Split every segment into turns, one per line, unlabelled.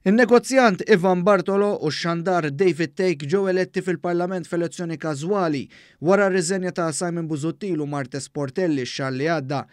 In-negozjant Ivan Bartolo u x-xandar David Take ġew eletti fil-Parlament f'elezzjoni każwali wara r-riżenja ta' Simon Busuttil u Marta Sportelli x-xahar li għadda.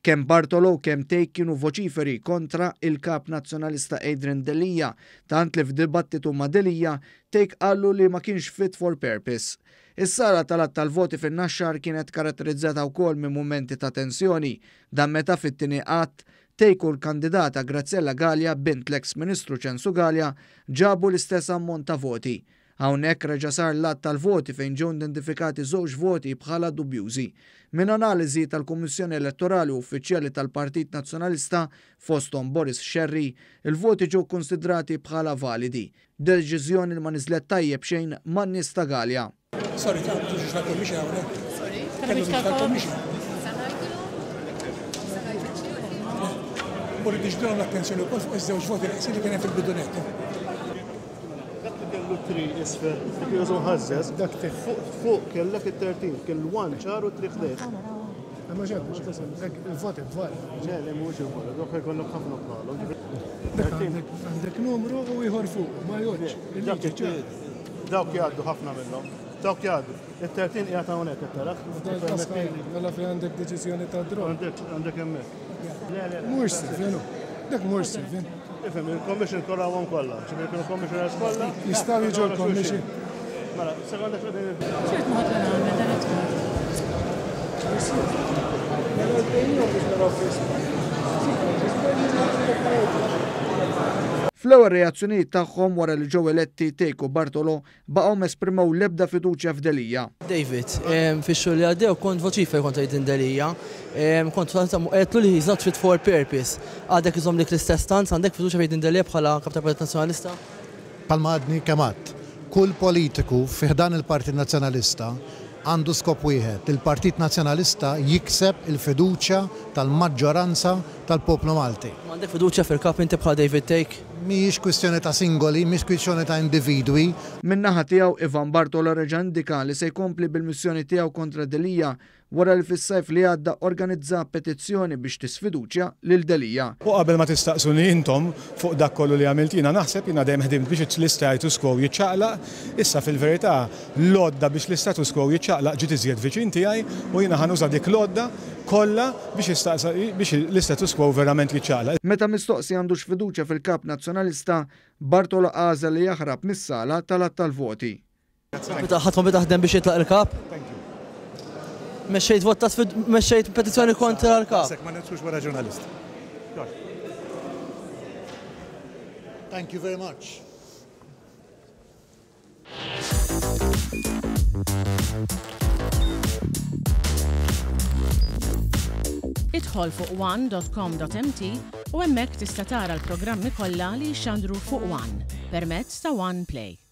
Kemm Bartolo u kemm Take kienu voċiferi kontra il-kap nazzjonalista Adrian Delija, tant li f'dibattitu ma' Delija Take qallu li ma kienx fit for purpose. Is-sala tal-att tal-voti fin-naxxar kienet karatterizzata wkoll minn mumenti ta' tensjoni, dan meta fit-tieni qatt Take u l-kandidata Graziella Gallia bint l-eks Ministru Censu Gallia ġabu l-istess ammont ta' voti. Hawnhekk reġa' sar l-att tal-voti fejn ġew identifikati żewġ voti bħala dubjużi. Min analiżi tal-Kummissjoni Elettorali u Uffiċjali tal-Partit Nazzjonalista fosthom Boris Scerri, il-voti ġew konsidrati bħala validi. Deċiżjoni li ma niżlet tajjeb xejn man-nies ta' Gallia.
Sorry, Morri biex dun l-attenzjoni u kol fuq iż-żewġ voti li kien hemm fil-bidunetta.
Dak li kellu 3 isfer, dik jużu ħażżeż, dak fuq kellek it-13, kell 1 ċar u 3 ħdejn.
Ma ġabx, il-voti dwar.
Ġeli mhux il-voti, dok jkollok ħafna bħalhom.
Għandek numru u ieħor fuq, ma jgħodx.
Dawk jgħaddu ħafna minnhom. Dawk jgħaddu. Il-13 qiegħed hawnhekk it-taraf.
Mela fi għandek deċiżjoni ta' dron.
Għandek hemmhekk.
Mhux sirvin, dak mhux sirvin.
Ifhem, il-commission kollha hawn kollha. Ġifieri kienu commissioners kollha.
Jistgħu jiġu l-commission.
Mela, sekondek qegħdin.
X'qed moħħod nagħmel dan it-tmur?
Fl-ewwel reazzjonijiet tagħhom wara li ġew eletti Take u Bartolo baqgħu esprimew l-ebda fiduċja f'Delija.
David, fix-xhur li għaddew kont voċifer kontra Adrian Delija, kont qedlu li he's not fit for purpose. Għadek iżomm dik l-istess stanz, għandek fiduċja f'Adrian Delija bħala kap tal-Partit Nazzjonalista?
Palma għadni kemm għadd, kull politiku fih dan il-Partit Nazzjonalista għandu skop wieħed. Il-Partit Nazzjonalista jikseb il-fiduċja tal-maġġoranza tal-poplu Malti.
Għandek fiduċja fil-kap inti bħala David Take?
Mhijiex kwistjoni ta' singoli, mhix kwistjoni ta' individwi.
Min-naħa tiegħu Ivan Bartolo reġa' indika li se jkompli bil-missjoni tiegħu kontra Delija wara li fis-sajf li għadda organizza petizzjoni biex tisfiduċja lil Delija.
U qabel ma tistaqsuni intom fuq dak kollu li għamilt jiena naħseb jiena dejjem ħdimt biex l-status quo jiċċaqlaq, issa fil-verità l-lodda biex l-status quo jiċċaqlaq ġiet iżjed viċin tiegħi u jiena ħanuża dik l-lodda kollha biex l-status quo verament jiċċaqlaq.
Meta mistoqsi għandux fiduċja fil-kap nazzjonalista, Bartolo għażel li jaħrab mis-sala tal-att tal-voti.
Ħadhom taħdem biex jitlaq il-kap? Mexxejt petizzjoni kontra l-kap.
Ma nitfux wara ġurnalist. Thank you very much.
Idħol fuq one.com.mt u hemmhekk tista' tara l-programmi kollha li jxandru fuq One permezz ta' One Play.